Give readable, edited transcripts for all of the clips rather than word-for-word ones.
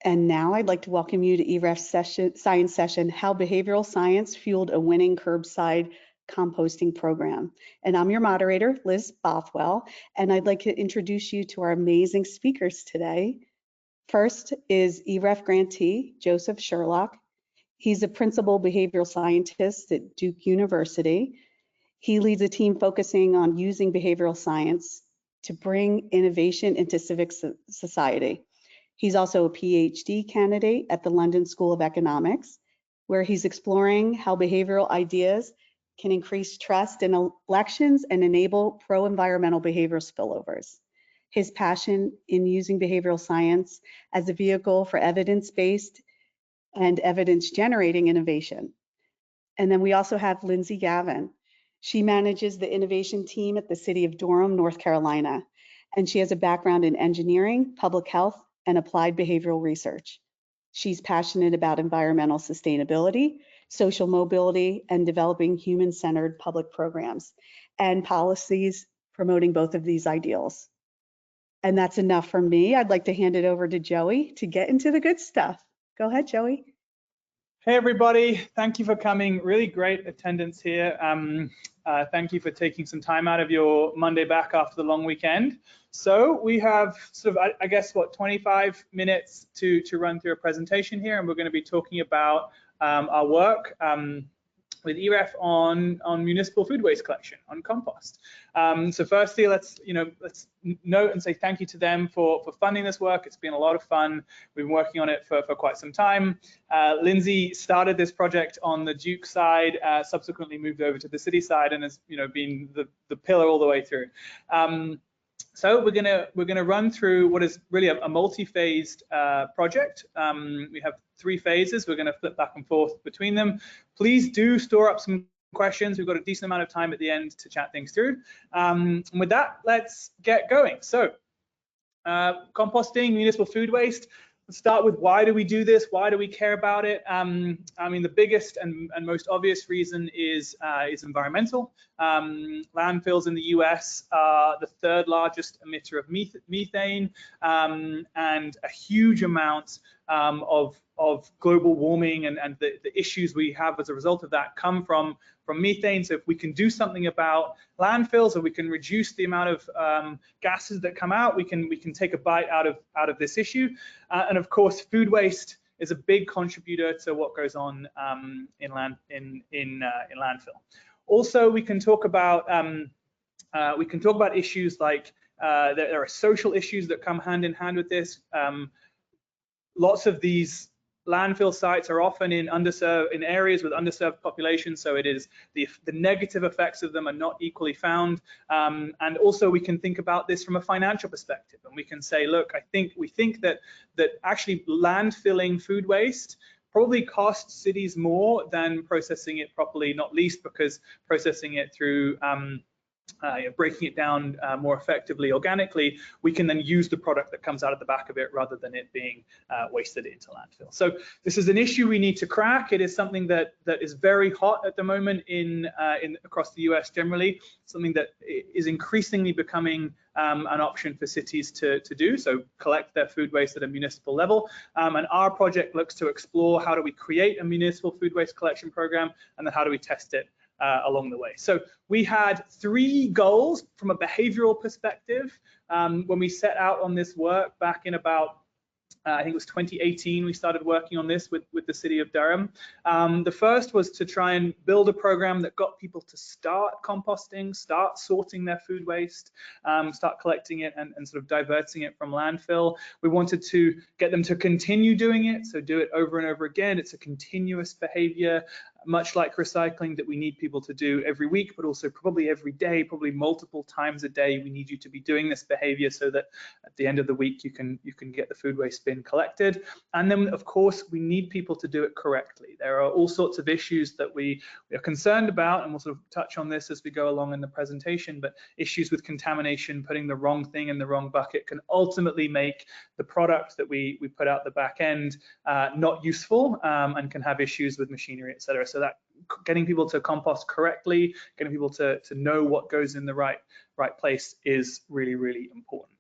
And now I'd like to welcome you to EREF science session, How Behavioral Science Fueled a Winning Curbside Composting Program. And I'm your moderator, Liz Bothwell, and I'd like to introduce you to our amazing speakers today. First is EREF Grantee Joseph Sherlock. He's a principal behavioral scientist at Duke University. He leads a team focusing on using behavioral science to bring innovation into civic society. He's also a PhD candidate at the London School of Economics, where he's exploring how behavioral ideas can increase trust in elections and enable pro-environmental behavioral spillovers. His passion in using behavioral science as a vehicle for evidence-based and evidence-generating innovation. And then we also have Lyndsay Gavin. She manages the innovation team at the City of Durham, North Carolina, and she has a background in engineering, public health, and applied behavioral research. She's passionate about environmental sustainability, social mobility, and developing human-centered public programs and policies promoting both of these ideals. And that's enough from me. I'd like to hand it over to Joey to get into the good stuff. Go ahead, Joey. Hey everybody, thank you for coming. Really great attendance here. Thank you for taking some time out of your Monday back after the long weekend. So we have sort of, I guess, what, 25 minutes to run through a presentation here, and we're going to be talking about our work with EREF on municipal food waste collection, on compost. So firstly, let's note and say thank you to them for funding this work. It's been a lot of fun. We've been working on it for quite some time. Lyndsay started this project on the Duke side, subsequently moved over to the city side, and has been the pillar all the way through. So we're gonna run through what is really a multi-phased project. We have 3 phases. We're gonna flip back and forth between them. Please do store up some questions. We've got a decent amount of time at the end to chat things through. And with that, let's get going. So composting municipal food waste. Let's start with, why do we do this? Why do we care about it? I mean, the biggest and most obvious reason is environmental. Landfills in the US are the 3rd largest emitter of methane, and a huge amount of global warming and the issues we have as a result of that come from methane. So if we can do something about landfills, or we can reduce the amount of gases that come out, we can take a bite out of this issue. And of course, food waste is a big contributor to what goes on in landfill. Also, we can talk about issues like there are social issues that come hand in hand with this. Lots of these landfill sites are often in areas with underserved populations, so it is the negative effects of them are not equally found. And also we can think about this from a financial perspective, and we can say, look, we think that actually landfilling food waste probably costs cities more than processing it properly, not least because processing it through breaking it down more effectively organically, we can then use the product that comes out of the back of it rather than it being wasted into landfill. So this is an issue we need to crack. It is something that is very hot at the moment across the US generally, something that is increasingly becoming an option for cities to do, so collect their food waste at a municipal level. And our project looks to explore, how do we create a municipal food waste collection program, and then how do we test it along the way. So we had 3 goals from a behavioral perspective when we set out on this work back in about I think it was 2018 we started working on this with the City of Durham. The first was to try and build a program that got people to start composting, start sorting their food waste, start collecting it and sort of diverting it from landfill. We wanted to get them to continue doing it, so do it over and over again. It's a continuous behavior, much like recycling, that we need people to do every week, but also probably every day, probably multiple times a day. We need you to be doing this behavior so that at the end of the week you can get the food waste bin collected. And then of course we need people to do it correctly. There are all sorts of issues that we are concerned about, and we'll sort of touch on this as we go along in the presentation, but issues with contamination, putting the wrong thing in the wrong bucket can ultimately make the product that we put out the back end not useful, and can have issues with machinery, etc. So that getting people to compost correctly, getting people to know what goes in the right place is really, really important.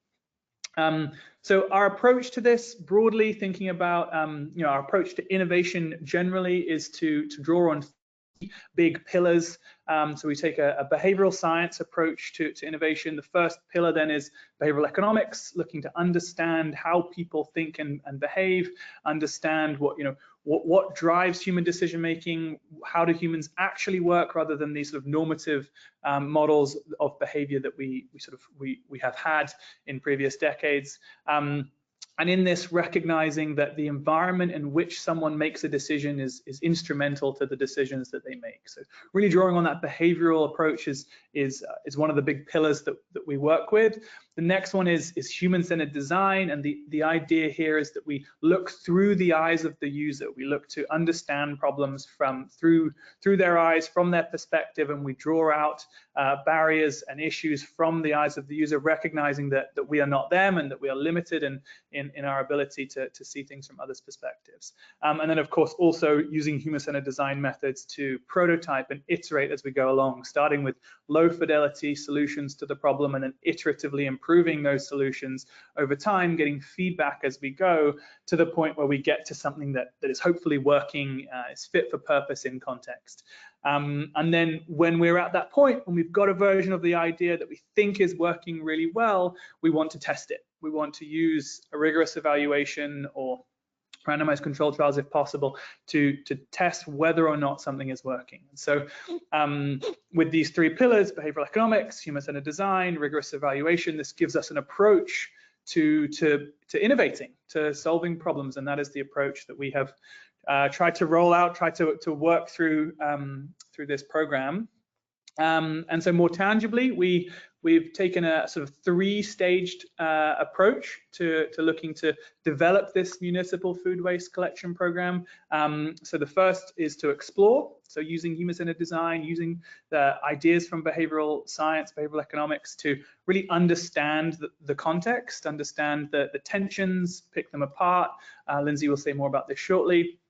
So our approach to this, broadly thinking about, our approach to innovation generally is to draw on big pillars. So we take a behavioral science approach to innovation. The first pillar then is behavioral economics, looking to understand how people think and behave, understand what drives human decision making, how do humans actually work, rather than these sort of normative models of behavior that we have had in previous decades. And in this, recognizing that the environment in which someone makes a decision is instrumental to the decisions that they make. So really drawing on that behavioral approach is one of the big pillars that we work with. The next one is human-centered design, and the idea here is that we look through the eyes of the user. We look to understand problems through their eyes, from their perspective, and we draw out barriers and issues from the eyes of the user, recognizing that we are not them and that we are limited in our ability to see things from others' perspectives. And then, of course, also using human-centered design methods to prototype and iterate as we go along, starting with low-fidelity solutions to the problem and then iteratively improving those solutions over time, getting feedback as we go to the point where we get to something that is hopefully working, is fit for purpose in context. And then when we're at that point, when we've got a version of the idea that we think is working really well, we want to test it. We want to use a rigorous evaluation or randomized controlled trials if possible to test whether or not something is working. And so with these three pillars, behavioral economics, human-centered design, rigorous evaluation, this gives us an approach to innovating, to solving problems, and that is the approach that we have tried to roll out, tried to work through this program. And so more tangibly, we've taken a sort of three-staged approach to looking to develop this municipal food waste collection program. So the first is to explore, so using human-centered design, using the ideas from behavioral science, behavioral economics to really understand the context, understand the tensions, pick them apart. Lyndsay will say more about this shortly.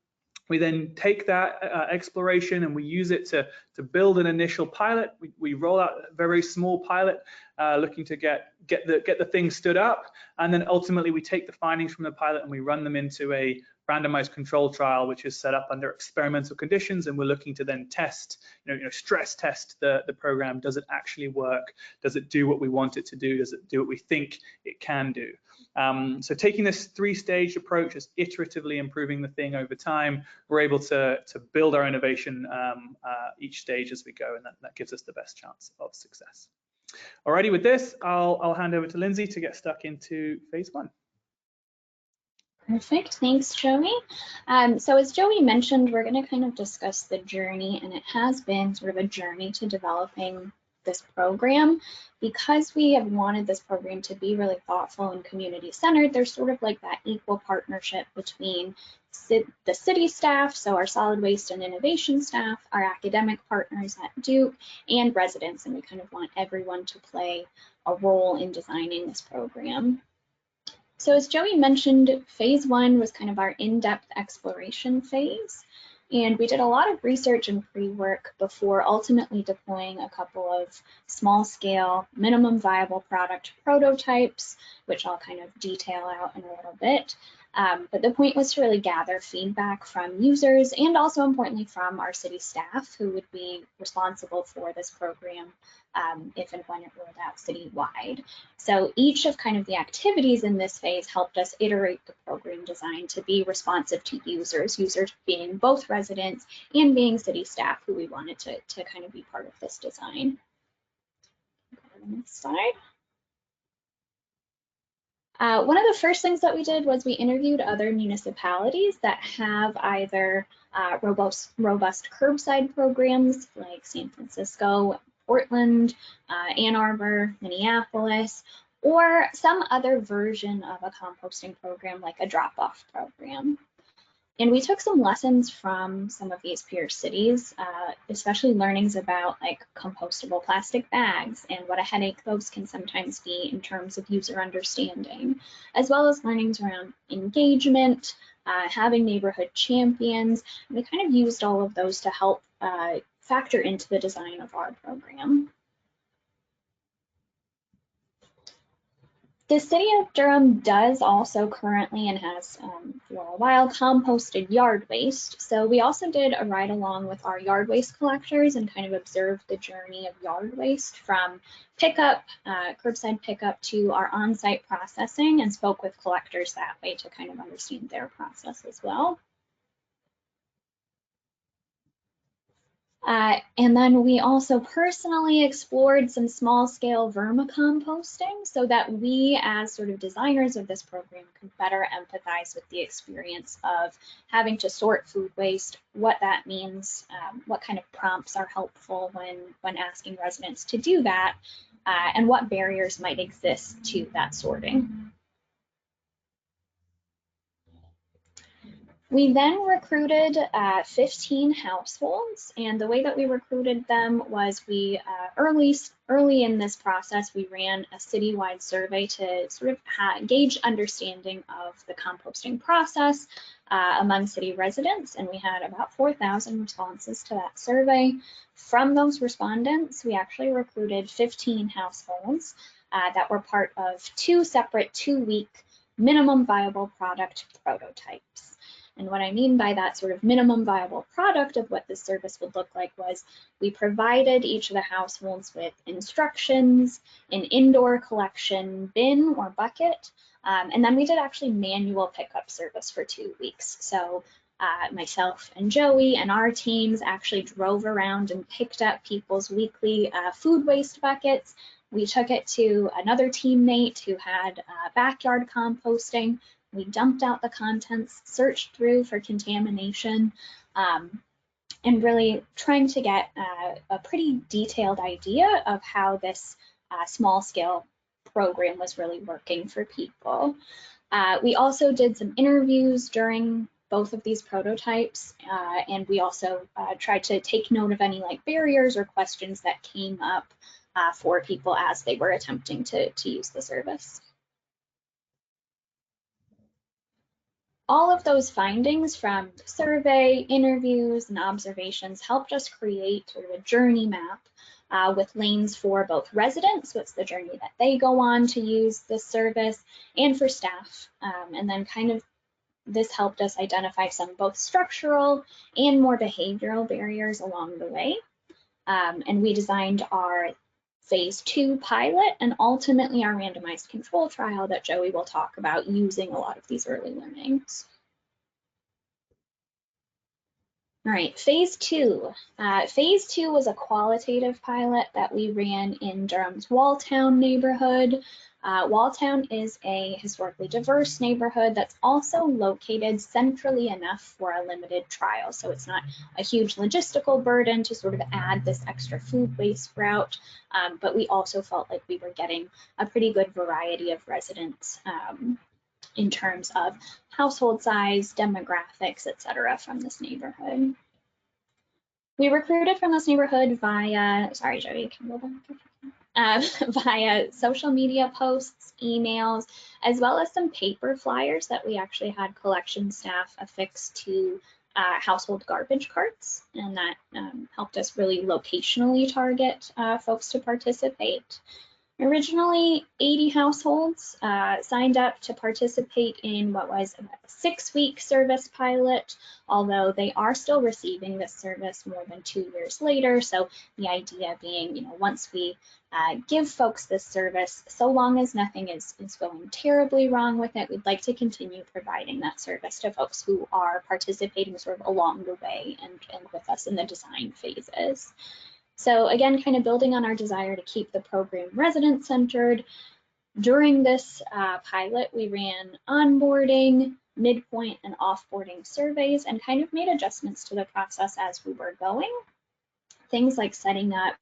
We then take that exploration and we use it to build an initial pilot. We roll out a very small pilot, looking to get the thing stood up, and then ultimately we take the findings from the pilot and we run them into a randomized control trial, which is set up under experimental conditions, and we're looking to then test, stress test the program. Does it actually work? Does it do what we want it to do? Does it do what we think it can do? So taking this three-stage approach, is iteratively improving the thing over time, we're able to build our innovation each stage as we go, and that gives us the best chance of success. Alrighty, with this, I'll hand over to Lyndsay to get stuck into phase one. Perfect, thanks, Joey. So as Joey mentioned, we're going to kind of discuss the journey, and it has been sort of a journey to developing this program. Because we have wanted this program to be really thoughtful and community-centered, there's sort of like that equal partnership between the city staff, so our solid waste and innovation staff, our academic partners at Duke, and residents, and we kind of want everyone to play a role in designing this program. So as Joey mentioned, phase one was kind of our in-depth exploration phase. And we did a lot of research and pre-work before ultimately deploying a couple of small-scale, minimum viable product prototypes, which I'll kind of detail out in a little bit. But the point was to really gather feedback from users and also importantly from our city staff, who would be responsible for this program if and when it rolled out citywide. So each of kind of the activities in this phase helped us iterate the program design to be responsive to users being both residents and being city staff who we wanted to kind of be part of this design. Go to the next slide. One of the first things that we did was we interviewed other municipalities that have either robust curbside programs like San Francisco, Portland, Ann Arbor, Minneapolis, or some other version of a composting program like a drop-off program. And we took some lessons from some of these peer cities, especially learnings about like compostable plastic bags and what a headache those can sometimes be in terms of user understanding, as well as learnings around engagement, having neighborhood champions. And we kind of used all of those to help factor into the design of our program. The City of Durham does also currently and has for a while composted yard waste. So we also did a ride along with our yard waste collectors and kind of observed the journey of yard waste from pickup, curbside pickup to our on-site processing, and spoke with collectors that way to kind of understand their process as well. And then we also personally explored some small scale vermicomposting so that we as sort of designers of this program could better empathize with the experience of having to sort food waste, what that means, what kind of prompts are helpful when asking residents to do that, and what barriers might exist to that sorting. We then recruited 15 households, and the way that we recruited them was we early in this process we ran a citywide survey to sort of gauge understanding of the composting process among city residents, and we had about 4,000 responses to that survey. From those respondents, we actually recruited 15 households that were part of 2 separate 2-week minimum viable product prototypes. And what I mean by that sort of minimum viable product of what this service would look like was we provided each of the households with instructions, an indoor collection bin or bucket, and then we did actually manual pickup service for 2 weeks. So myself and Joey and our teams actually drove around and picked up people's weekly food waste buckets. We took it to another teammate who had backyard composting. We dumped out the contents, searched through for contamination, and really trying to get a pretty detailed idea of how this small scale program was really working for people. We also did some interviews during both of these prototypes, and we also tried to take note of any like barriers or questions that came up for people as they were attempting to use the service. All of those findings from the survey, interviews, and observations helped us create sort of a journey map with lanes for both residents, what's the journey that they go on to use this service, and for staff. And then kind of this helped us identify some both structural and more behavioral barriers along the way. And we designed our phase 2 pilot and ultimately our randomized control trial that Joey will talk about using a lot of these early learnings. All right, phase 2. Phase 2 was a qualitative pilot that we ran in Durham's Walltown neighborhood. Walltown is a historically diverse neighborhood that's also located centrally enough for a limited trial. So it's not a huge logistical burden to sort of add this extra food waste route, but we also felt like we were getting a pretty good variety of residents in terms of household size, demographics, etc. from this neighborhood. We recruited from this neighborhood via, sorry, Joey, you can go back. Via social media posts, emails, as well as some paper flyers that we actually had collection staff affix to household garbage carts, and that helped us really locationally target folks to participate. Originally, 80 households signed up to participate in what was a 6-week service pilot, although they are still receiving this service more than 2 years later. So the idea being, you know, once we give folks this service, so long as nothing is going terribly wrong with it, we'd like to continue providing that service to folks who are participating sort of along the way and with us in the design phases. So again, kind of building on our desire to keep the program resident-centered, during this pilot, we ran onboarding, midpoint, and offboarding surveys and kind of made adjustments to the process as we were going. Things like setting up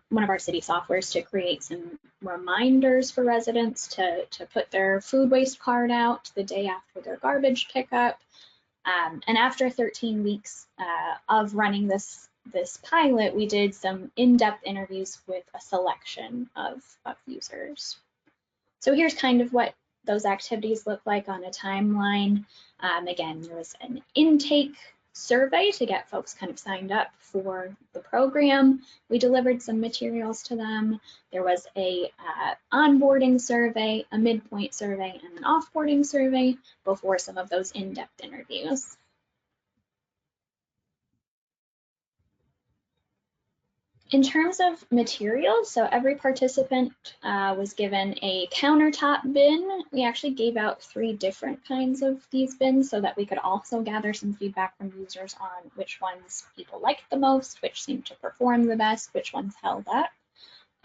one of our city softwares to create some reminders for residents to put their food waste card out the day after their garbage pickup. And after 13 weeks of running this pilot, we did some in-depth interviews with a selection of users. So here's kind of what those activities look like on a timeline. Again, there was an intake survey to get folks kind of signed up for the program. We delivered some materials to them. There was a onboarding survey, a midpoint survey, and an offboarding survey before some of those in-depth interviews. In terms of materials, so every participant was given a countertop bin. We actually gave out 3 different kinds of these bins so that we could also gather some feedback from users on which ones people liked the most, which seemed to perform the best, which ones held up.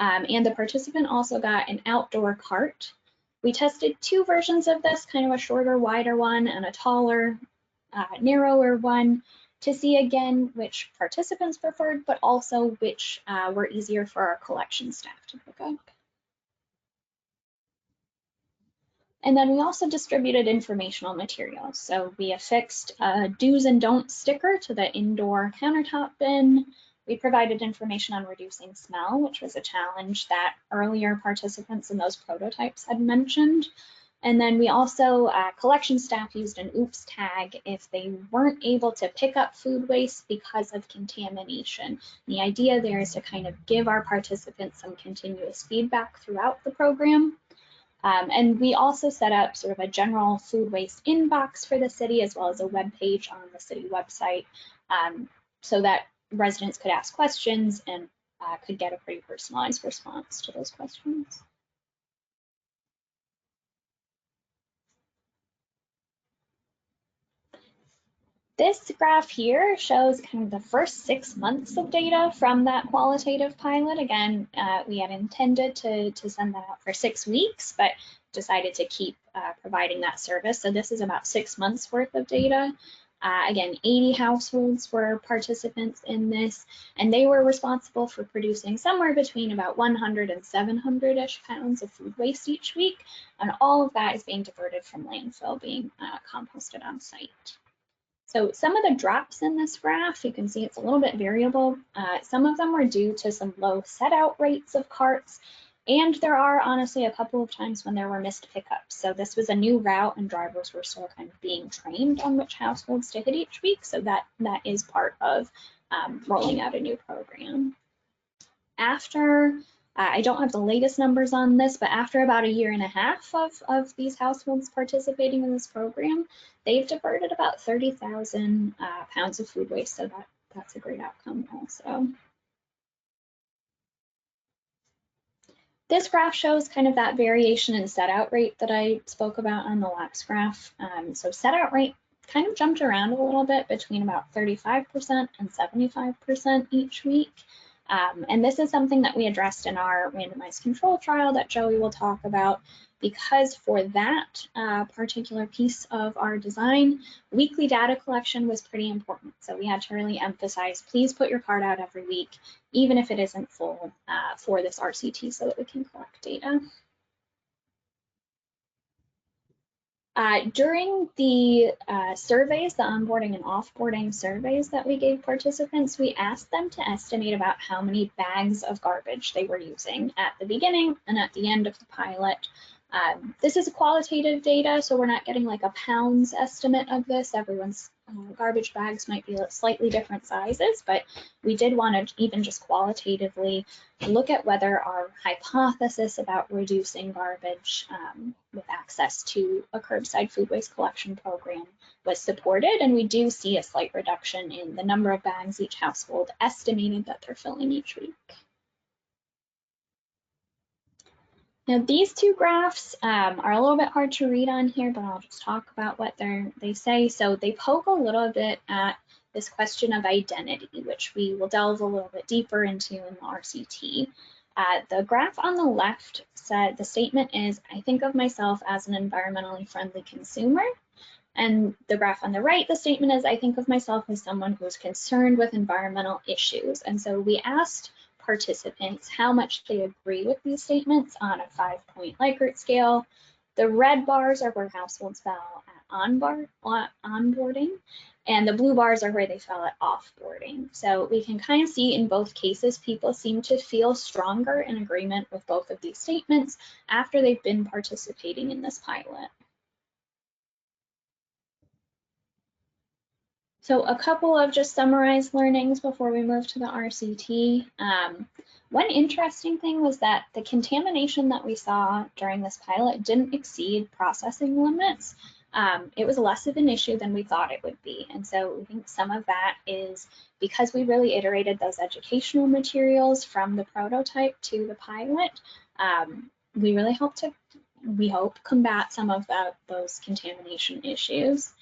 And the participant also got an outdoor cart. We tested 2 versions of this, kind of a shorter, wider one and a taller, narrower one, to see again which participants preferred, but also which were easier for our collection staff to pick up. And then we also distributed informational materials. So we affixed a do's and don'ts sticker to the indoor countertop bin. We provided information on reducing smell, which was a challenge that earlier participants in those prototypes had mentioned. And then we also, collection staff used an oops tag if they weren't able to pick up food waste because of contamination. The idea there is to kind of give our participants some continuous feedback throughout the program. And we also set up sort of a general food waste inbox for the city, as well as a web page on the city website, so that residents could ask questions and could get a pretty personalized response to those questions. This graph here shows kind of the first 6 months of data from that qualitative pilot. Again, we had intended to send that out for 6 weeks, but decided to keep providing that service. So this is about 6 months worth of data. Again, 80 households were participants in this, and they were responsible for producing somewhere between about 100 and 700-ish pounds of food waste each week. And all of that is being diverted from landfill, being composted on site. So some of the drops in this graph, you can see it's a little bit variable. Some of them were due to some low set out rates of carts, and there are honestly a couple of times when there were missed pickups. So this was a new route and drivers were still kind of being trained on which households to hit each week. So that is part of rolling out a new program. After, I don't have the latest numbers on this, but after about 1.5 years of these households participating in this program, they've diverted about 30,000 pounds of food waste. So that's a great outcome also. This graph shows kind of that variation in set out rate that I spoke about on the last graph. So set out rate kind of jumped around a little bit between about 35% and 75% each week. And this is something that we addressed in our randomized control trial that Joey will talk about, because for that particular piece of our design, weekly data collection was pretty important. So we had to really emphasize, please put your cart out every week, even if it isn't full for this RCT, so that we can collect data. During the surveys, the onboarding and offboarding surveys that we gave participants, we asked them to estimate about how many bags of garbage they were using at the beginning and at the end of the pilot. This is qualitative data, so we're not getting like a pounds estimate of this. Everyone's garbage bags might be slightly different sizes, but we did want to even just qualitatively look at whether our hypothesis about reducing garbage with access to a curbside food waste collection program was supported. And we do see a slight reduction in the number of bags each household estimated that they're filling each week. Now, these 2 graphs are a little bit hard to read on here, but I'll just talk about what they say. So they poke a little bit at this question of identity, which we will delve a little bit deeper into in the RCT. The graph on the left said the statement is, I think of myself as an environmentally friendly consumer. And the graph on the right, the statement is, I think of myself as someone who's concerned with environmental issues. And so we asked participants how much they agree with these statements on a 5-point Likert scale. The red bars are where households fell at onboarding, and the blue bars are where they fell at offboarding. So we can kind of see in both cases, people seem to feel stronger in agreement with both of these statements after they've been participating in this pilot. So a couple of just summarized learnings before we move to the RCT. One interesting thing was that the contamination that we saw during this pilot didn't exceed processing limits. It was less of an issue than we thought it would be. And so I think some of that is because we really iterated those educational materials from the prototype to the pilot. We really helped to, we hope, combat some of those contamination issues.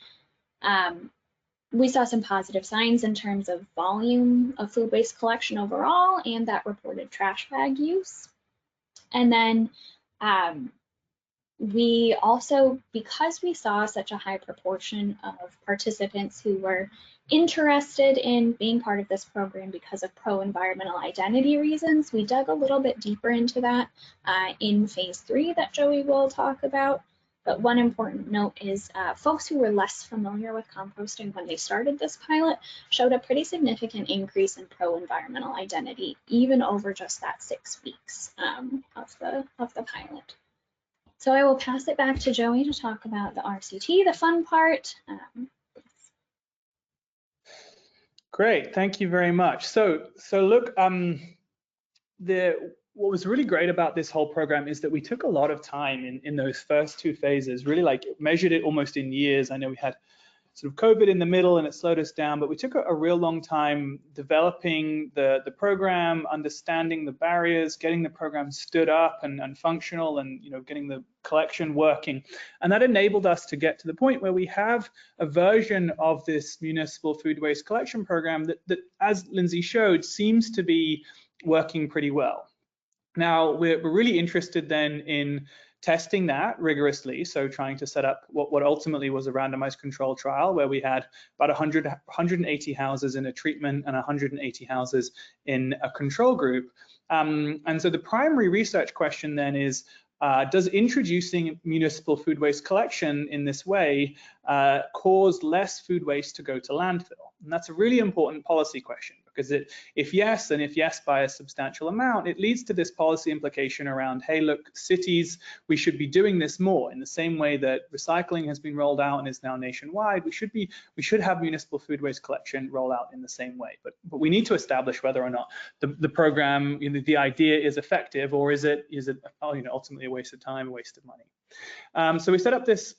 We saw some positive signs in terms of volume of food waste collection overall and that reported trash bag use. And then we also, because we saw such a high proportion of participants who were interested in being part of this program because of pro-environmental identity reasons, we dug a little bit deeper into that in phase 3 that Joey will talk about. But one important note is folks who were less familiar with composting when they started this pilot showed a pretty significant increase in pro-environmental identity, even over just that 6 weeks of the pilot. So I will pass it back to Joey to talk about the RCT, the fun part. Great, thank you very much. So look, what was really great about this whole program is that we took a lot of time in those first 2 phases, really like measured it almost in years. I know we had sort of COVID in the middle and it slowed us down, but we took a real long time developing the program, understanding the barriers, getting the program stood up and functional, and getting the collection working. And that enabled us to get to the point where we have a version of this municipal food waste collection program that as Lyndsay showed, seems to be working pretty well. Now, we're really interested then in testing that rigorously, so trying to set up what ultimately was a randomized control trial where we had about 180 houses in a treatment and 180 houses in a control group. And so the primary research question then is, does introducing municipal food waste collection in this way cause less food waste to go to landfill? And that's a really important policy question, because if yes, and if yes by a substantial amount, it leads to this policy implication around, hey, look, cities, we should be doing this more in the same way that recycling has been rolled out and is now nationwide. We should have municipal food waste collection roll out in the same way. But we need to establish whether or not the program, the idea is effective, or is it ultimately a waste of time, a waste of money. So we set up this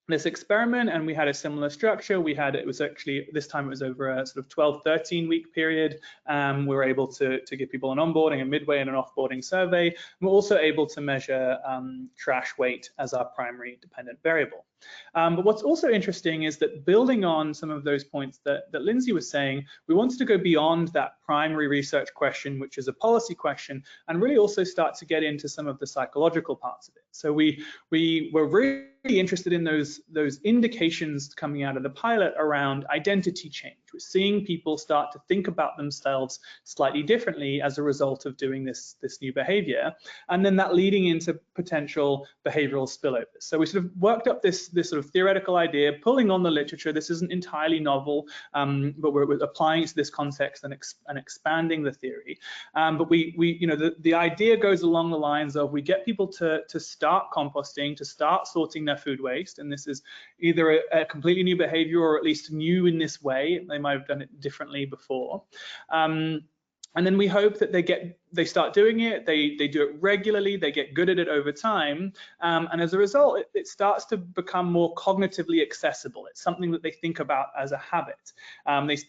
experiment, and we had a similar structure. It was actually, this time it was over a sort of 12-13 week period. We were able to give people an onboarding, a midway, and an offboarding survey. We're also able to measure trash weight as our primary dependent variable. But what's also interesting is that, building on some of those points that Lyndsay was saying, we wanted to go beyond that primary research question, which is a policy question, and really also start to get into some of the psychological parts of it. So we were really interested in those indications coming out of the pilot around identity change. We're seeing people start to think about themselves slightly differently as a result of doing this new behavior, and then that leading into potential behavioral spillovers. So we sort of worked up this sort of theoretical idea, pulling on the literature. This isn't entirely novel, but we're applying it to this context and expanding the theory. But the idea goes along the lines of, we get people to start composting, to start sorting their food waste, and this is either a completely new behavior or at least new in this way. They might have done it differently before. And then we hope that they start doing it, they do it regularly, they get good at it over time, and as a result, it starts to become more cognitively accessible. It's something that they think about as a habit.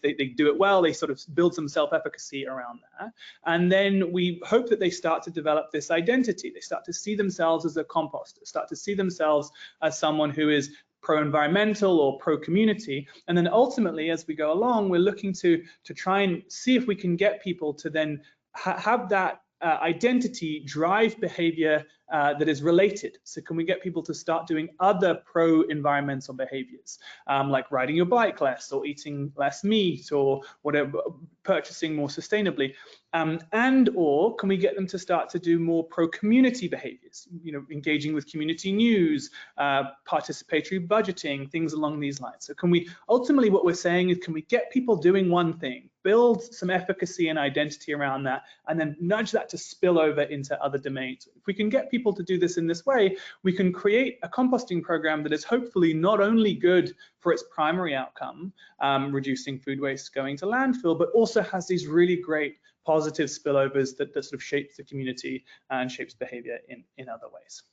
They do it well, they sort of build some self-efficacy around that, and then we hope that they start to develop this identity. They start to see themselves as a composter, start to see themselves as someone who is pro-environmental or pro-community, and then ultimately, as we go along, we're looking to try and see if we can get people to then have that identity drive behavior that is related. So can we get people to start doing other pro-environmental behaviors, like riding your bike less, or eating less meat, or whatever, purchasing more sustainably, and or can we get them to start to do more pro-community behaviors, engaging with community news, participatory budgeting, things along these lines. So can we, ultimately what we're saying is, can we get people doing one thing, build some efficacy and identity around that, and then nudge that to spill over into other domains? If we can get people to do this in this way, we can create a composting program that is hopefully not only good for its primary outcome, reducing food waste going to landfill, but also has these really great positive spillovers that sort of shapes the community and shapes behavior in other ways.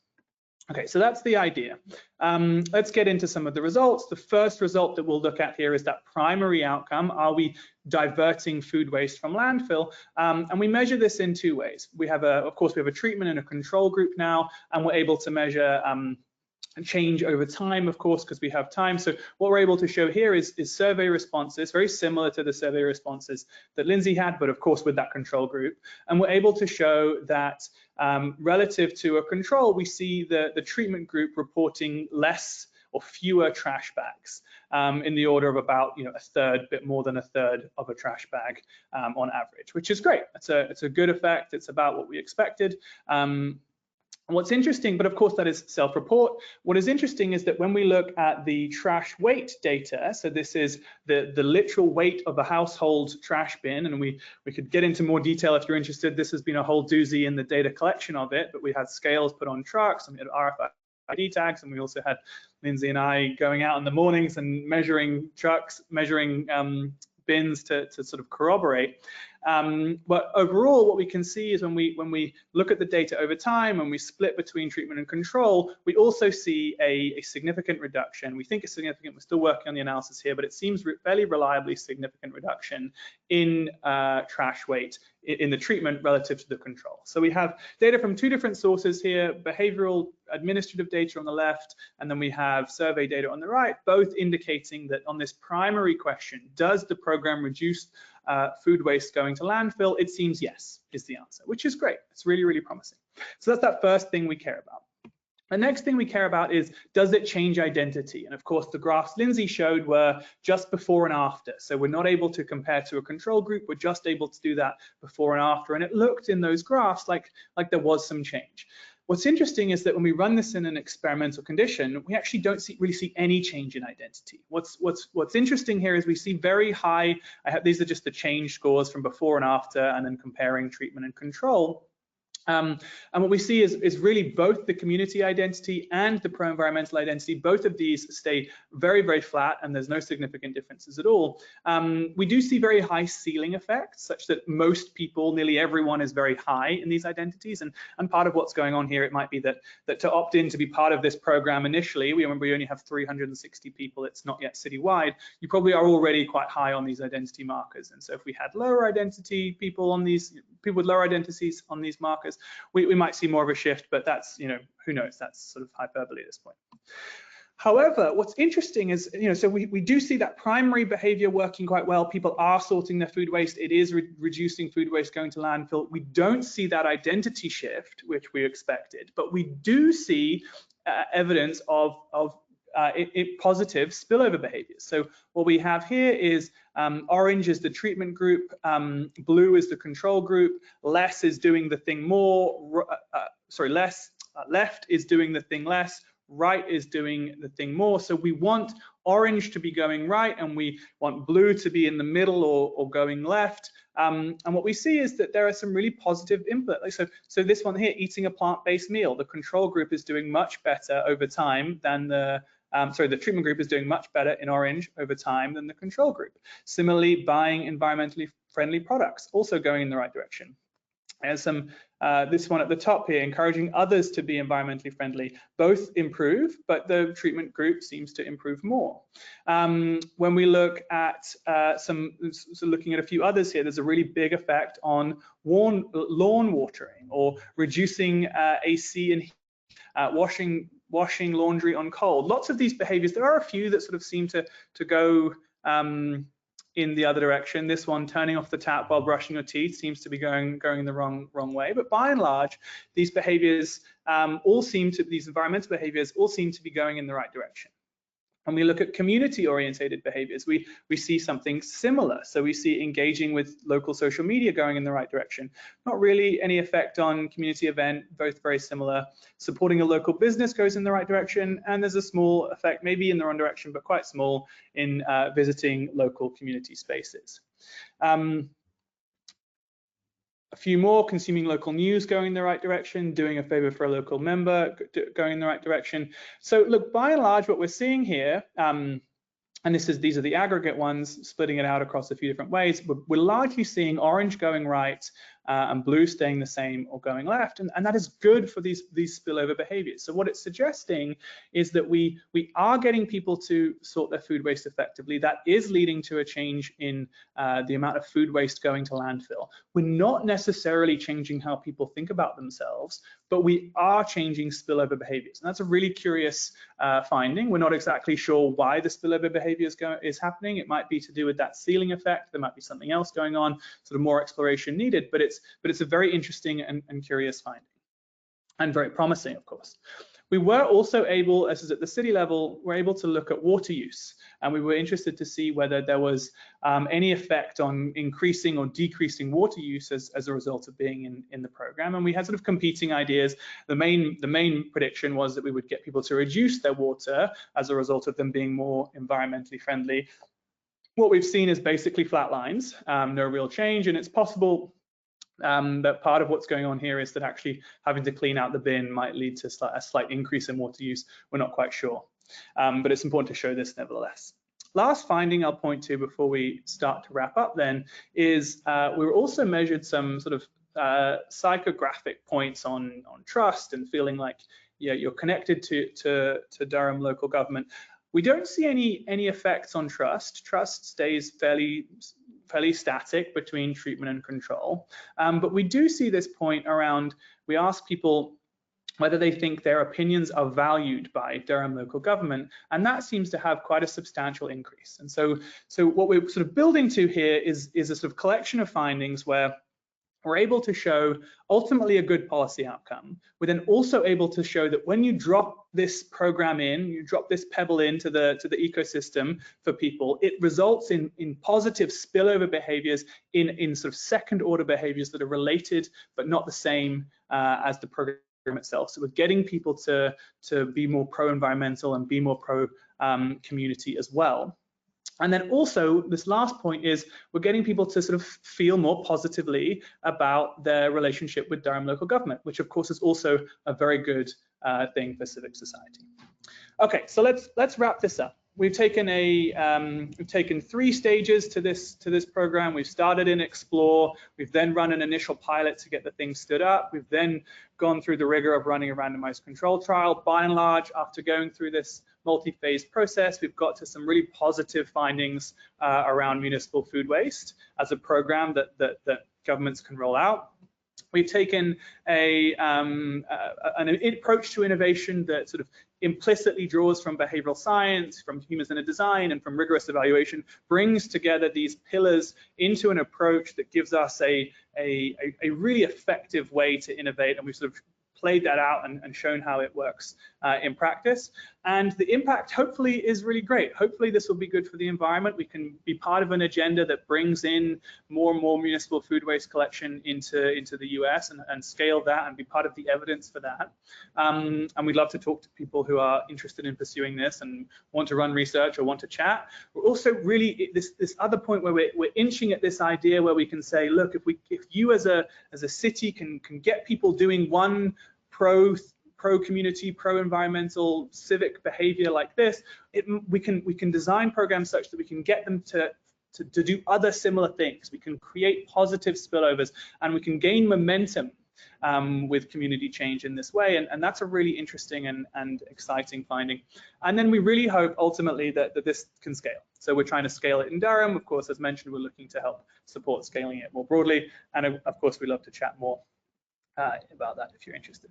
Okay, so that's the idea. Let's get into some of the results. The first result that we'll look at here is that primary outcome. Are we diverting food waste from landfill? And we measure this in two ways. We have of course, we have a treatment and a control group now, and we're able to measure change over time, of course, because we have time. So what we're able to show here is survey responses, very similar to the survey responses that Lyndsay had, but of course with that control group. And we're able to show that relative to a control, we see the treatment group reporting less or fewer trash bags in the order of about a third, bit more than a third of a trash bag on average, which is great. It's a good effect. It's about what we expected. What's interesting, but of course that is self-report. What is interesting is that when we look at the trash weight data, so this is the literal weight of a household trash bin, and we could get into more detail if you're interested. This has been a whole doozy in the data collection of it, but we had scales put on trucks, and we had RFID tags, and we also had Lyndsay and I going out in the mornings and measuring trucks, measuring bins to sort of corroborate. But overall, what we can see is when we look at the data over time and we split between treatment and control, we also see a significant reduction. We think it's significant. We're still working on the analysis here, but it seems fairly reliably significant reduction in trash weight in the treatment relative to the control. So we have data from two different sources here, behavioral administrative data on the left, and then we have survey data on the right, both indicating that on this primary question, does the program reduce food waste going to landfill? It seems yes, is the answer, which is great. It's really, really promising. So that's that first thing we care about. The next thing we care about is, does it change identity? And of course, the graphs Lyndsay showed were just before and after. So we're not able to compare to a control group. We're just able to do that before and after. And it looked in those graphs like there was some change. What's interesting is that when we run this in an experimental condition, we actually don't really see any change in identity. What's interesting here is we see very high, these are just the change scores from before and after, and then comparing treatment and control. And what we see is really both the community identity and the pro-environmental identity, both of these stay very, very flat, and there's no significant differences at all. We do see very high ceiling effects, such that most people, nearly everyone, is very high in these identities. And part of what's going on here, it might be that to opt in to be part of this program initially, we remember we only have 360 people, it's not yet citywide, you probably are already quite high on these identity markers. And so if we had lower identity people with lower identities on these markers, we might see more of a shift, but that's, who knows, that's sort of hyperbole at this point. However, what's interesting is, so we do see that primary behavior working quite well. People are sorting their food waste. It is reducing food waste going to landfill. We don't see that identity shift, which we expected, but we do see evidence of positive spillover behaviors. So what we have here is orange is the treatment group, blue is the control group, less is doing the thing more, left is doing the thing less, right is doing the thing more. So we want orange to be going right, and we want blue to be in the middle or going left. And what we see is that there are some really positive input. So this one here, eating a plant-based meal, the control group is doing much better over time than the treatment group is doing much better in orange over time than the control group. Similarly, buying environmentally friendly products, also going in the right direction. There's some, this one at the top here, encouraging others to be environmentally friendly, both improve, but the treatment group seems to improve more. When we look at looking at a few others here, there's a really big effect on lawn watering, or reducing AC and washing laundry on cold. Lots of these behaviors, there are a few that sort of seem to go in the other direction. This one, turning off the tap while brushing your teeth, seems to be going the wrong way. But by and large, these behaviors these environmental behaviors all seem to be going in the right direction. When we look at community-oriented behaviors, we see something similar. So we see engaging with local social media going in the right direction. Not really any effect on community event, both very similar. Supporting a local business goes in the right direction, and there's a small effect, maybe in the wrong direction, but quite small, in visiting local community spaces. a few more: consuming local news going in the right direction, doing a favor for a local member going in the right direction. So look, by and large, what we're seeing here, and these are the aggregate ones, splitting it out across a few different ways. We're largely seeing orange going right and blue staying the same or going left, and that is good for these spillover behaviors. So what it's suggesting is that we are getting people to sort their food waste effectively. That is leading to a change in the amount of food waste going to landfill. We're not necessarily changing how people think about themselves, but we are changing spillover behaviors, and that's a really curious finding. We're not exactly sure why the spillover behavior is happening. It might be to do with that ceiling effect. There might be something else going on, sort of more exploration needed, but it's a very interesting and curious finding, and very promising, of course. We were also able, as is at the city level, we're able to look at water use, and we were interested to see whether there was any effect on increasing or decreasing water use as a result of being in the program. And we had sort of competing ideas. The main prediction was that we would get people to reduce their water as a result of them being more environmentally friendly. What we've seen is basically flat lines, no real change, and it's possible that part of what's going on here is that actually having to clean out the bin might lead to a slight increase in water use. We're not quite sure, but it's important to show this nevertheless. Last finding I'll point to before we start to wrap up then is we were also measured some sort of psychographic points on trust and feeling like you're connected to Durham local government. We don't see any effects on trust. Trust stays fairly static between treatment and control. But we do see this point around, we ask people whether they think their opinions are valued by Durham local government, and that seems to have quite a substantial increase. And so what we're sort of building to here is a sort of collection of findings where we're able to show ultimately a good policy outcome. We're then also able to show that when you drop this program in, you drop this pebble into the ecosystem for people, it results in positive spillover behaviors in sort of second order behaviors that are related but not the same as the program itself. So we're getting people to be more pro-environmental and be more pro-community as well. And then also, this last point is we're getting people to sort of feel more positively about their relationship with Durham local government, which of course is also a very good thing for civic society. Okay, so let's wrap this up. We've taken three stages to this program. We've started in Explore. We've then run an initial pilot to get the thing stood up. We've then gone through the rigor of running a randomized control trial. By and large, after going through this multi-phase process, we've got to some really positive findings around municipal food waste as a program that governments can roll out. We've taken an approach to innovation that sort of implicitly draws from behavioral science, from human-centered design, and from rigorous evaluation, brings together these pillars into an approach that gives us a really effective way to innovate, and we've sort of played that out and shown how it works in practice. And the impact hopefully is really great. Hopefully this will be good for the environment. We can be part of an agenda that brings in more and more municipal food waste collection into the US and scale that and be part of the evidence for that. And we'd love to talk to people who are interested in pursuing this and want to run research or want to chat. We're also really this other point where we're inching at this idea where we can say, look, if you as a city can get people doing one pro-community, pro-environmental, civic behavior like this, we can design programs such that we can get them to do other similar things. We can create positive spillovers, and we can gain momentum with community change in this way, and that's a really interesting and exciting finding. And then we really hope ultimately that this can scale. So we're trying to scale it in Durham. Of course, as mentioned, we're looking to help support scaling it more broadly, and of course we'd love to chat more about that if you're interested.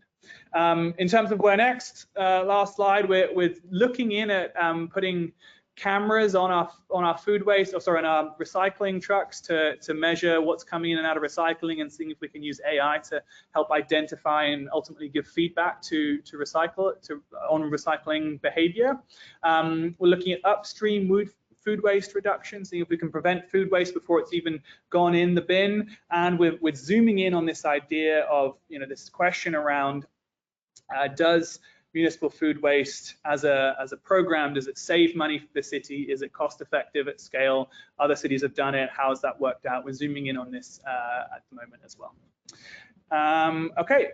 In terms of where next, last slide, we're looking in at putting cameras on our food waste, on our recycling trucks to measure what's coming in and out of recycling, and seeing if we can use AI to help identify and ultimately give feedback on recycling behavior. We're looking at upstream food waste reduction, seeing if we can prevent food waste before it's even gone in the bin. And we're zooming in on this idea of, this question around does municipal food waste as a program, does it save money for the city? Is it cost effective at scale? Other cities have done it. How has that worked out? We're zooming in on this at the moment as well. Okay.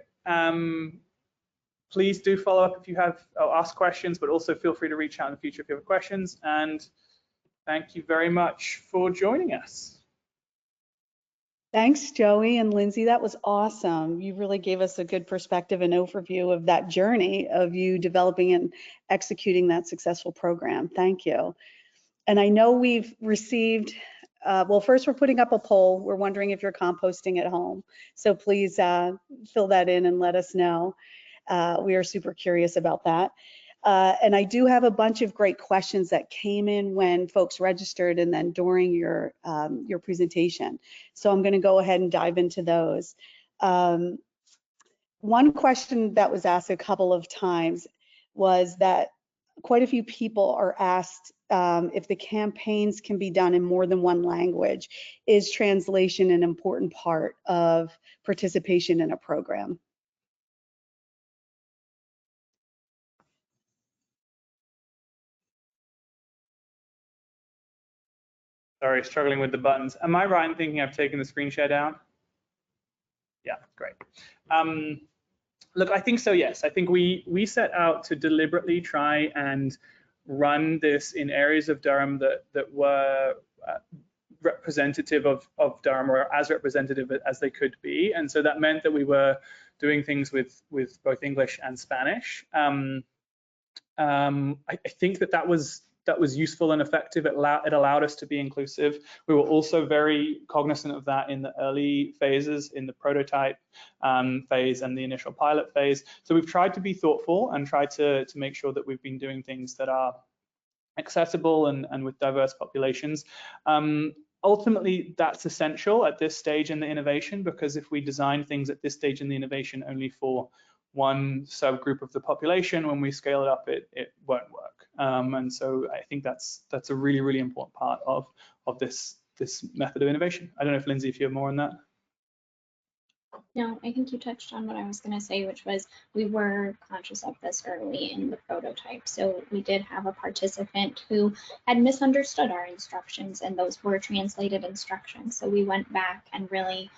Please do follow up if you have or ask questions, but also feel free to reach out in the future if you have questions. And thank you very much for joining us. Thanks, Joey and Lyndsay. That was awesome. You really gave us a good perspective and overview of that journey of you developing and executing that successful program. Thank you. And I know we've received, well, first we're putting up a poll. We're wondering if you're composting at home. So please fill that in and let us know. We are super curious about that. And I do have a bunch of great questions that came in when folks registered and then during your presentation. So I'm going to go ahead and dive into those. One question that was asked a couple of times was that quite a few people are asked if the campaigns can be done in more than one language. Is translation an important part of participation in a program? Sorry, struggling with the buttons. Am I right in thinking I've taken the screen share down? Yeah, great. Look, I think so, yes. I think we set out to deliberately try and run this in areas of Durham that were representative of Durham, or as representative as they could be. And so that meant that we were doing things with both English and Spanish. I think that was useful and effective. It allowed us to be inclusive. We were also very cognizant of that in the early phases, in the prototype phase and the initial pilot phase. So we've tried to be thoughtful and tried to make sure that we've been doing things that are accessible and with diverse populations. Ultimately, that's essential at this stage in the innovation, because if we design things at this stage in the innovation only for one subgroup of the population, when we scale it up, it won't work. And so I think that's a really, really important part of this method of innovation. I don't know if Lyndsay, if you have more on that. No, I think you touched on what I was going to say, which was we were conscious of this early in the prototype. So we did have a participant who had misunderstood our instructions, and those were translated instructions. So we went back and really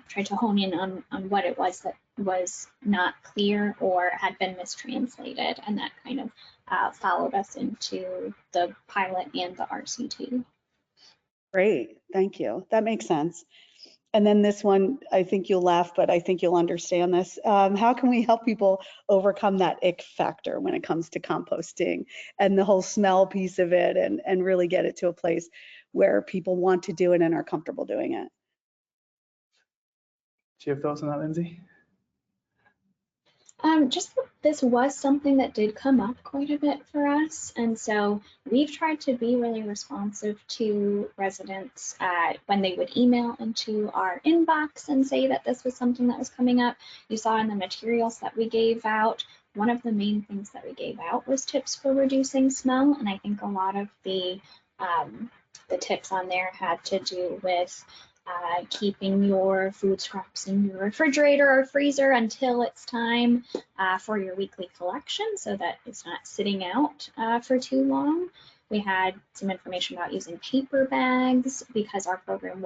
tried to hone in on what it was that was not clear or had been mistranslated, and that kind of followed us into the pilot and the RCT. Great, thank you. That makes sense. And then this one, I think you'll laugh, but I think you'll understand this. How can we help people overcome that ick factor when it comes to composting and the whole smell piece of it, and really get it to a place where people want to do it and are comfortable doing it? Do you have thoughts on that, Lyndsay? Just that this was something that did come up quite a bit for us, and so we've tried to be really responsive to residents when they would email into our inbox and say that this was something that was coming up. You saw in the materials that we gave out, one of the main things that we gave out was tips for reducing smell, and I think a lot of the tips on there had to do with keeping your food scraps in your refrigerator or freezer until it's time for your weekly collection, so that it's not sitting out for too long. We had some information about using paper bags because our program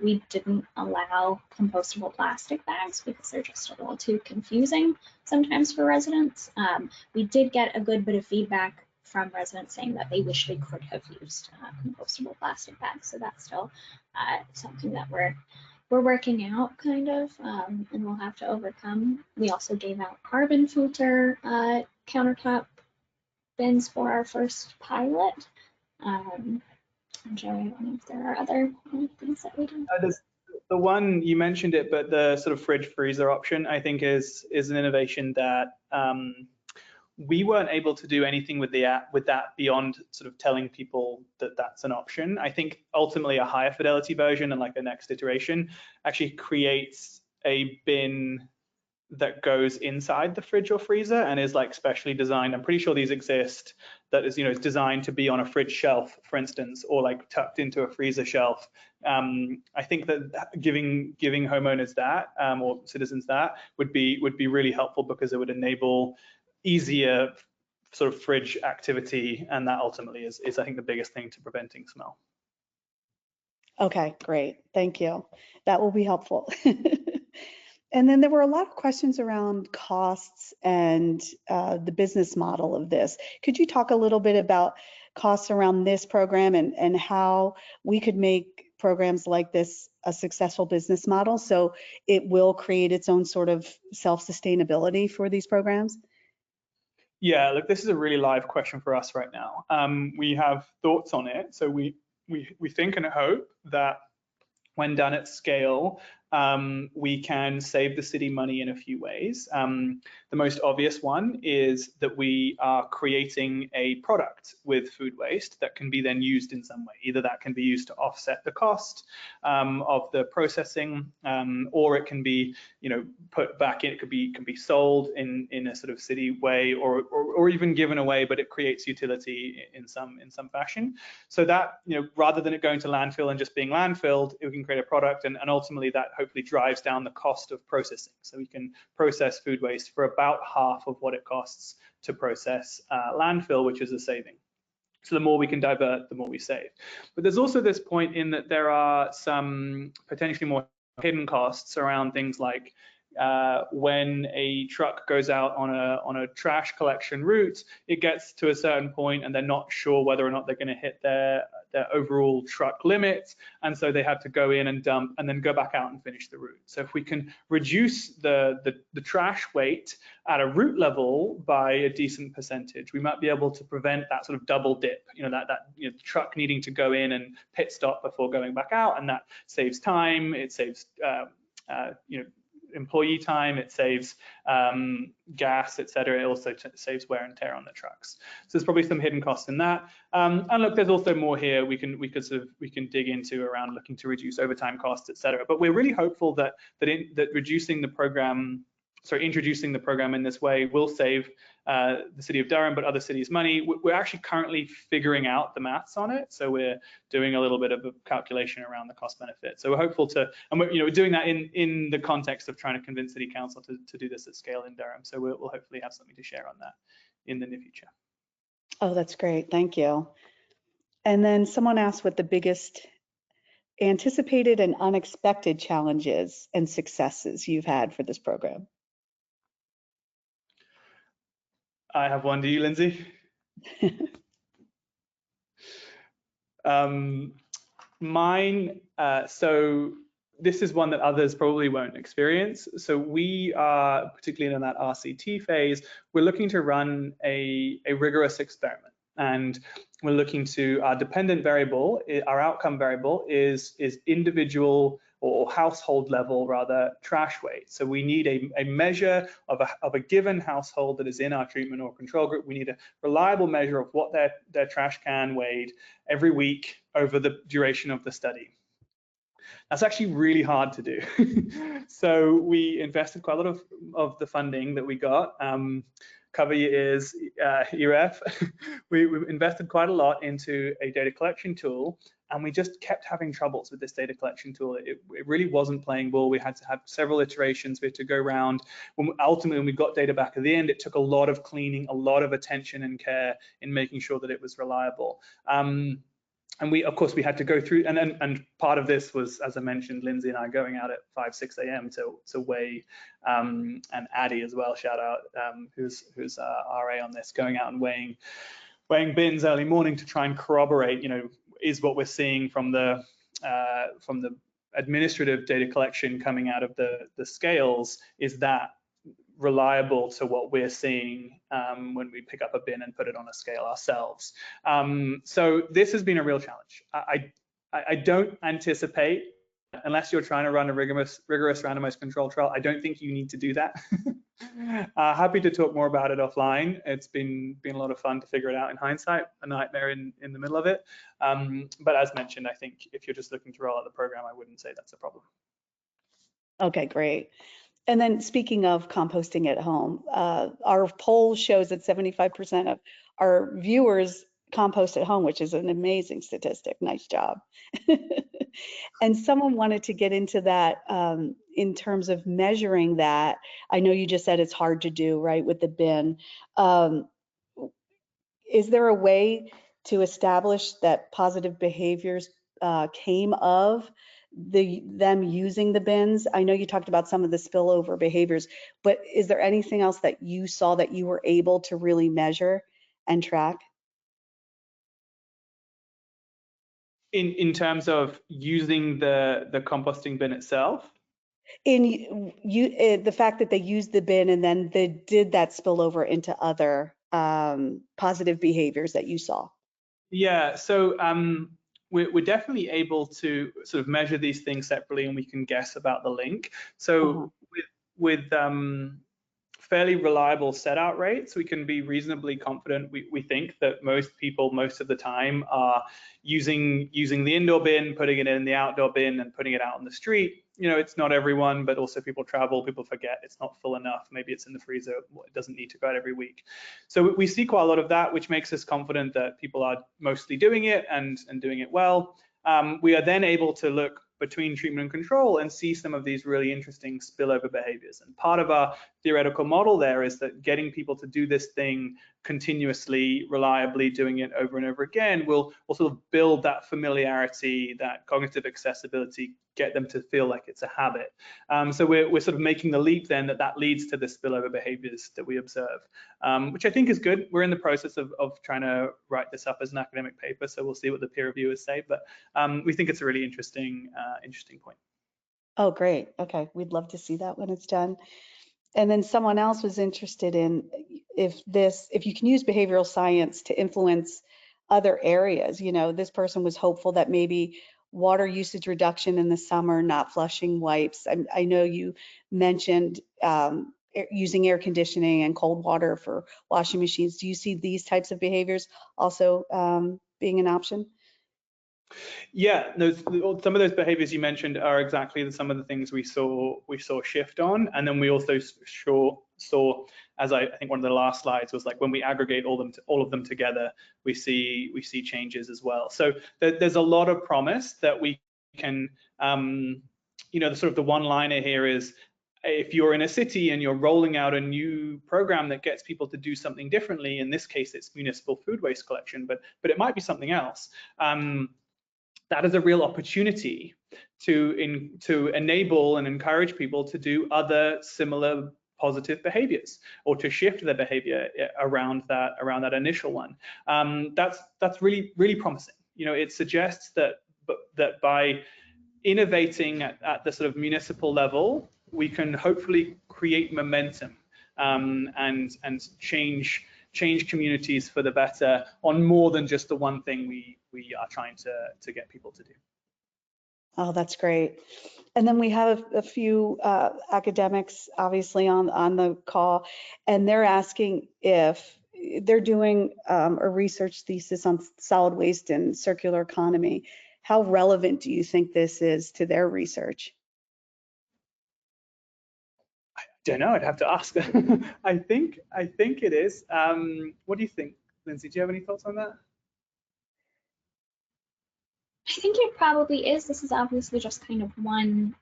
we didn't allow compostable plastic bags because they're just a little too confusing sometimes for residents. We did get a good bit of feedback from residents saying that they wish they could have used compostable plastic bags. So that's still something that we're working out kind of, and we'll have to overcome. We also gave out carbon filter countertop bins for our first pilot. And Joey, I don't know if there are other things that we did. The one you mentioned it, but the sort of fridge freezer option, I think is an innovation that we weren't able to do anything with the app with that beyond sort of telling people that that's an option. I think ultimately a higher fidelity version and like the next iteration actually creates a bin that goes inside the fridge or freezer and is like specially designed. I'm pretty sure these exist, that is, is designed to be on a fridge shelf, for instance, or like tucked into a freezer shelf. I think that giving homeowners that or citizens that would be really helpful, because it would enable easier sort of fridge activity, and that ultimately is I think the biggest thing to preventing smell. Okay, great. Thank you. That will be helpful. And then there were a lot of questions around costs and the business model of this. Could you talk a little bit about costs around this program and how we could make programs like this a successful business model so it will create its own sort of self-sustainability for these programs? Yeah, look, this is a really live question for us right now. We have thoughts on it. So we think and hope that when done at scale, we can save the city money in a few ways. The most obvious one is that we are creating a product with food waste that can be then used in some way. Either that can be used to offset the cost of the processing, or it can be, put back in. It can be sold in a sort of city way, or even given away, but it creates utility in some fashion. So that, rather than it going to landfill and just being landfilled, we can create a product, and ultimately that hopefully drives down the cost of processing. So we can process food waste for about half of what it costs to process landfill, which is a saving. So the more we can divert, the more we save. But there's also this point in that there are some potentially more hidden costs around things like when a truck goes out on a trash collection route, it gets to a certain point and they're not sure whether or not they're going to hit their overall truck limits, and so they have to go in and dump and then go back out and finish the route. So if we can reduce the trash weight at a route level by a decent percentage, we might be able to prevent that sort of double dip, the truck needing to go in and pit stop before going back out, and that saves time, it saves employee time, it saves gas, etc. It also saves wear and tear on the trucks. So there's probably some hidden costs in that. And look, there's also more here we can dig into around looking to reduce overtime costs, etc. But we're really hopeful that introducing the program in this way will save the City of Durham, but other cities money. We're actually currently figuring out the maths on it, so we're doing a little bit of a calculation around the cost benefit. So we're hopeful to, and we're doing that in the context of trying to convince City Council to do this at scale in Durham. So we'll hopefully have something to share on that in the near future. Oh, that's great. Thank you. And then someone asked what the biggest anticipated and unexpected challenges and successes you've had for this program. I have one. Do you, Lyndsay? Mine, so this is one that others probably won't experience. So we are, particularly in that RCT phase, we're looking to run a rigorous experiment. And we're looking to our dependent variable, our outcome variable is individual or household level, rather, trash weight. So we need a measure of a given household that is in our treatment or control group. We need a reliable measure of what their trash can weighed every week over the duration of the study. That's actually really hard to do. So we invested quite a lot of the funding that we got. Cover your ears, EREF. We invested quite a lot into a data collection tool, and we just kept having troubles with this data collection tool. It really wasn't playing ball. We had to have several iterations. We had to go around. Ultimately, when we got data back at the end, it took a lot of cleaning, a lot of attention and care in making sure that it was reliable. And we had to go through, and part of this was, as I mentioned, Lyndsay and I going out at 5, 6 a.m. to weigh, and Addie as well, shout out, who's RA on this, going out and weighing bins early morning to try and corroborate, is what we're seeing from the administrative data collection coming out of the scales, is that reliable to what we're seeing when we pick up a bin and put it on a scale ourselves. So this has been a real challenge. I don't anticipate, unless you're trying to run a rigorous randomized control trial, I don't think you need to do that. Happy to talk more about it offline. It's been a lot of fun to figure it out in hindsight, a nightmare in the middle of it. But as mentioned, I think if you're just looking to roll out the program, I wouldn't say that's a problem. Okay, great. And then speaking of composting at home, our poll shows that 75% of our viewers compost at home, which is an amazing statistic. Nice job. And someone wanted to get into that in terms of measuring that. I know you just said it's hard to do, right, with the bin. Is there a way to establish that positive behaviors came of them using the bins? I know you talked about some of the spillover behaviors, but is there anything else that you saw that you were able to really measure and track? In terms of using the composting bin itself? In the fact that they used the bin and then they did that spill over into other positive behaviors that you saw? Yeah, so we're definitely able to sort of measure these things separately, and we can guess about the link. So with fairly reliable set out rates, we can be reasonably confident. We think that most people, most of the time, are using the indoor bin, putting it in the outdoor bin, and putting it out on the street. You know, it's not everyone, but also people travel, people forget it's not full enough. Maybe it's in the freezer, it doesn't need to go out every week. So we see quite a lot of that, which makes us confident that people are mostly doing it and doing it well. We are then able to look between treatment and control and see some of these really interesting spillover behaviors. And part of our theoretical model there is that getting people to do this thing continuously, reliably, doing it over and over again will sort of build that familiarity, that cognitive accessibility, get them to feel like it's a habit. So we're sort of making the leap then that leads to the spillover behaviors that we observe, which I think is good. We're in the process of trying to write this up as an academic paper, so we'll see what the peer reviewers say, but we think it's a really interesting point. Oh, great. Okay, we'd love to see that when it's done. And then someone else was interested in if you can use behavioral science to influence other areas. You know, this person was hopeful that maybe water usage reduction in the summer, not flushing wipes. I know you mentioned using air conditioning and cold water for washing machines. Do you see these types of behaviors also being an option? Yeah, some of those behaviors you mentioned are exactly some of the things we saw shift on, and then we also saw, as I think one of the last slides was like, when we aggregate all of them together, we see changes as well. So there's a lot of promise that we can, you know, the one-liner here is, if you're in a city and you're rolling out a new program that gets people to do something differently, in this case it's municipal food waste collection, but it might be something else. That is a real opportunity to enable and encourage people to do other similar positive behaviors, or to shift their behavior around that initial one. That's really promising. You know, it suggests that by innovating at the sort of municipal level, we can hopefully create momentum and change communities for the better on more than just the one thing we are trying to get people to do. Oh, that's great. And then we have a few academics obviously on the call, and they're asking if they're doing a research thesis on solid waste and circular economy. How relevant do you think this is to their research? I don't know, I'd have to ask. I think it is. What do you think, Lyndsay? Do you have any thoughts on that? I think it probably is. This is obviously just kind of one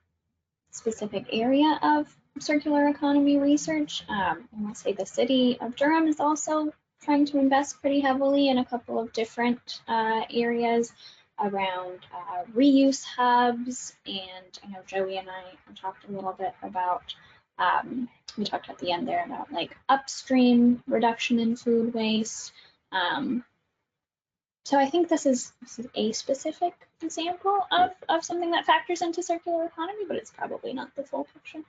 specific area of circular economy research. I will say the City of Durham is also trying to invest pretty heavily in a couple of different areas around reuse hubs. And I know Joey and I talked a little bit about, we talked at the end there about like upstream reduction in food waste. So I think this is a specific example of something that factors into circular economy, but it's probably not the full picture.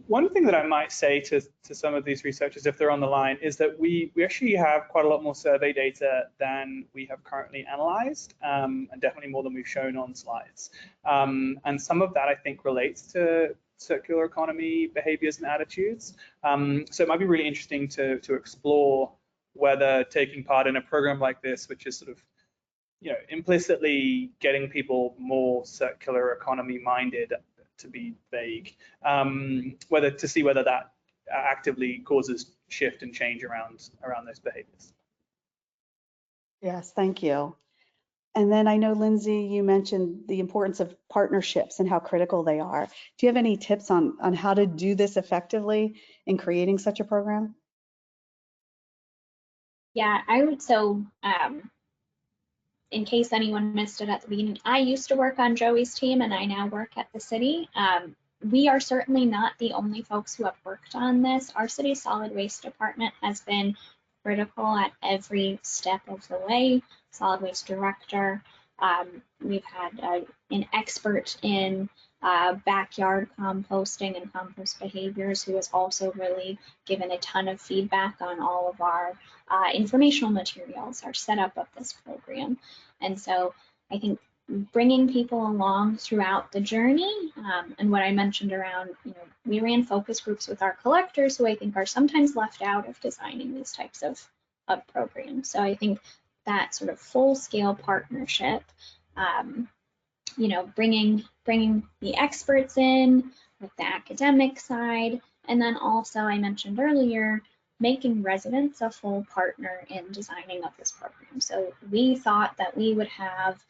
One thing that I might say to some of these researchers, if they're on the line, is that we actually have quite a lot more survey data than we have currently analyzed, and definitely more than we've shown on slides. And some of that, I think, relates to circular economy behaviors and attitudes. So it might be really interesting to explore whether taking part in a program like this, which is sort of, you know, implicitly getting people more circular economy minded, to be vague, whether that actively causes shift and change around those behaviors. Yes, thank you. And then I know, Lyndsay, you mentioned the importance of partnerships and how critical they are. Do you have any tips on how to do this effectively in creating such a program? Yeah, I would. So in case anyone missed it at the beginning, I used to work on Joey's team and I now work at the city. We are certainly not the only folks who have worked on this. Our city solid waste department has been critical at every step of the way. Solid waste director. We've had an expert in backyard composting and compost behaviors who has also really given a ton of feedback on all of our informational materials, our setup of this program. And so I think bringing people along throughout the journey, and what I mentioned around, we ran focus groups with our collectors who I think are sometimes left out of designing these types of programs. So I think that sort of full-scale partnership, bringing the experts in with the academic side, and then also I mentioned earlier, making residents a full partner in designing of this program. So we thought that we would have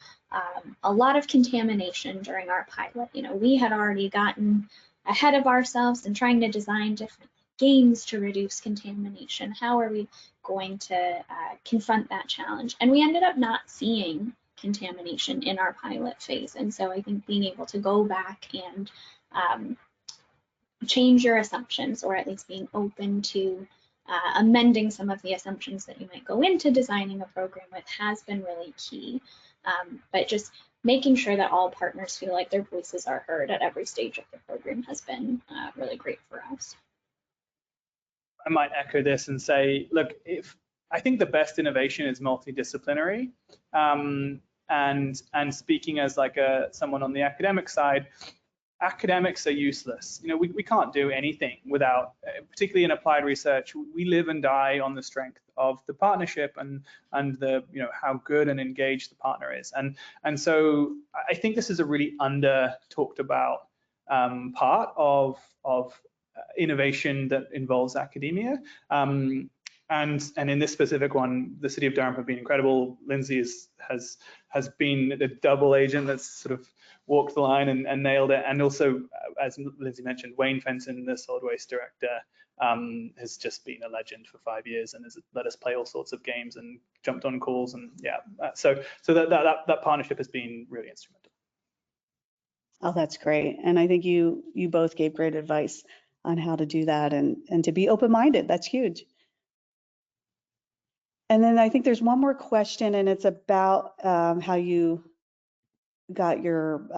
a lot of contamination during our pilot. We had already gotten ahead of ourselves and trying to design different games to reduce contamination. How are we going to confront that challenge? And we ended up not seeing contamination in our pilot phase. And so I think being able to go back and change your assumptions, or at least being open to amending some of the assumptions that you might go into designing a program with, has been really key. But just making sure that all partners feel like their voices are heard at every stage of the program has been really great for us. I might echo this and say, look, I think the best innovation is multidisciplinary. And speaking as like someone on the academic side, academics are useless. We can't do anything without, particularly in applied research, we live and die on the strength of the partnership and the how good and engaged the partner is. And so I think this is a really under talked about part of innovation that involves academia. And in this specific one, the City of Durham have been incredible. Lyndsay has been a double agent that's sort of walked the line and nailed it. And also, as Lyndsay mentioned, Wayne Fenton, the solid waste director, has just been a legend for 5 years and has let us play all sorts of games and jumped on calls. And yeah, so that partnership has been really instrumental. Oh, that's great. And I think you both gave great advice on how to do that and to be open-minded. That's huge. And then I think there's one more question, and it's about how you got your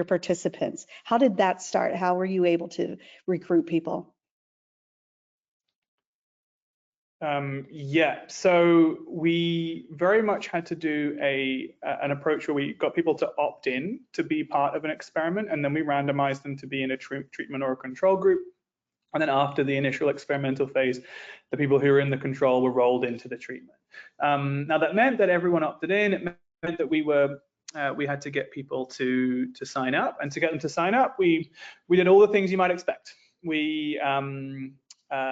participants. How did that start? How were you able to recruit people? Yeah, so we very much had to do an approach where we got people to opt in to be part of an experiment, and then we randomized them to be in a treatment or a control group. And then after the initial experimental phase, the people who were in the control were rolled into the treatment. Now that meant that everyone opted in. It meant that we had to get people to sign up, and to get them to sign up, we did all the things you might expect. We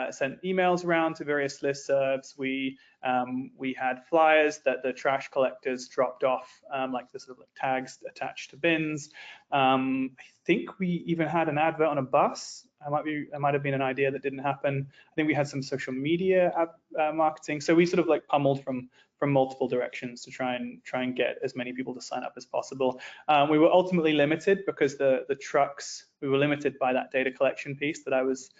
sent emails around to various listservs. We had flyers that the trash collectors dropped off, like the sort of tags attached to bins. I think we even had an advert on a bus. It might have been an idea that didn't happen. I think we had some social media marketing. So we sort of like pummeled from multiple directions to try and get as many people to sign up as possible. We were ultimately limited because the trucks, we were limited by that data collection piece that I was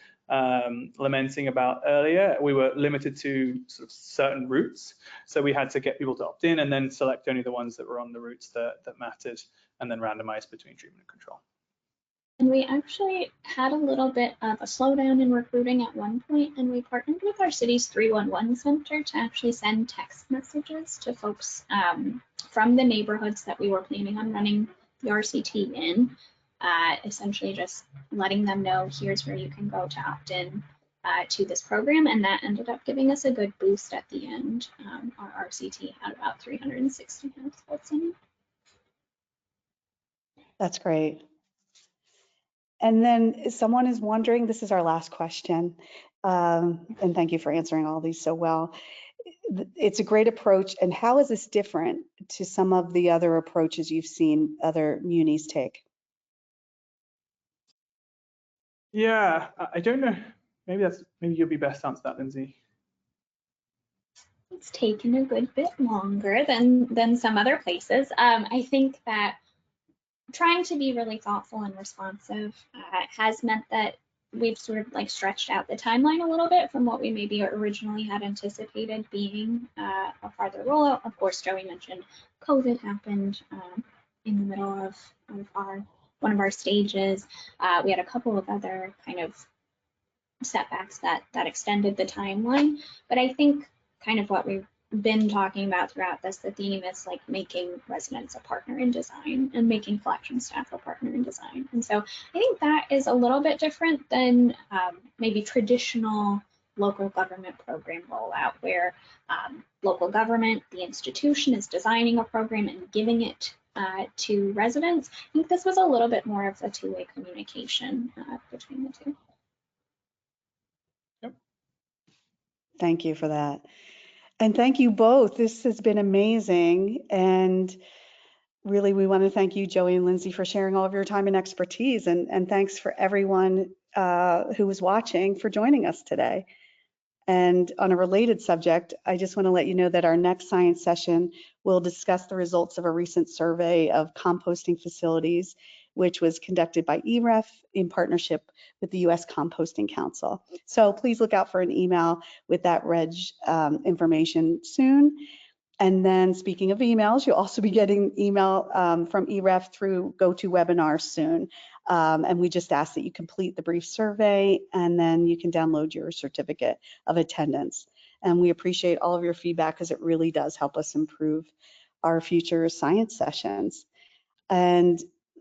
lamenting about earlier. We were limited to sort of certain routes, so we had to get people to opt in and then select only the ones that were on the routes that mattered, and then randomize between treatment and control. And we actually had a little bit of a slowdown in recruiting at one point, and we partnered with our city's 311 center to actually send text messages to folks from the neighborhoods that we were planning on running the RCT in, essentially just letting them know here's where you can go to opt in to this program. And that ended up giving us a good boost at the end. Our RCT had about 360 households in it. That's great. And then someone is wondering, this is our last question, and thank you for answering all these so well. It's a great approach, and how is this different to some of the other approaches you've seen other munis take? Yeah, I don't know. Maybe you'll be best to answer that, Lyndsay. It's taken a good bit longer than some other places. I think that trying to be really thoughtful and responsive has meant that we've sort of like stretched out the timeline a little bit from what we maybe originally had anticipated being a farther rollout. Of course, Joey mentioned COVID happened in the middle of one of our stages. We had a couple of other kind of setbacks that extended the timeline, but I think kind of what we've been talking about throughout this, the theme is like making residents a partner in design and making collection staff a partner in design. And so I think that is a little bit different than maybe traditional local government program rollout, where local government, the institution, is designing a program and giving it to residents. I think this was a little bit more of a two-way communication between the two. Thank you for that. And thank you both. This has been amazing. And really, we want to thank you, Joey and Lyndsay, for sharing all of your time and expertise. And thanks for everyone who was watching for joining us today. And on a related subject, I just want to let you know that our next science session will discuss the results of a recent survey of composting facilities, which was conducted by EREF in partnership with the U.S. Composting Council. So please look out for an email with that reg information soon. And then speaking of emails, you'll also be getting email from EREF through GoToWebinar soon. And we just ask that you complete the brief survey, and then you can download your certificate of attendance. And we appreciate all of your feedback because it really does help us improve our future science sessions. And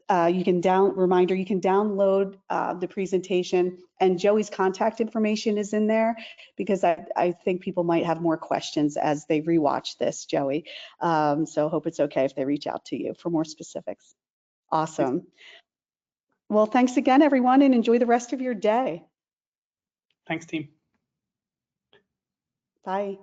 you can download the presentation, and Joey's contact information is in there because I think people might have more questions as they rewatch this, Joey. So hope it's okay if they reach out to you for more specifics. Awesome. Well, thanks again, everyone, and enjoy the rest of your day. Thanks, team. Bye.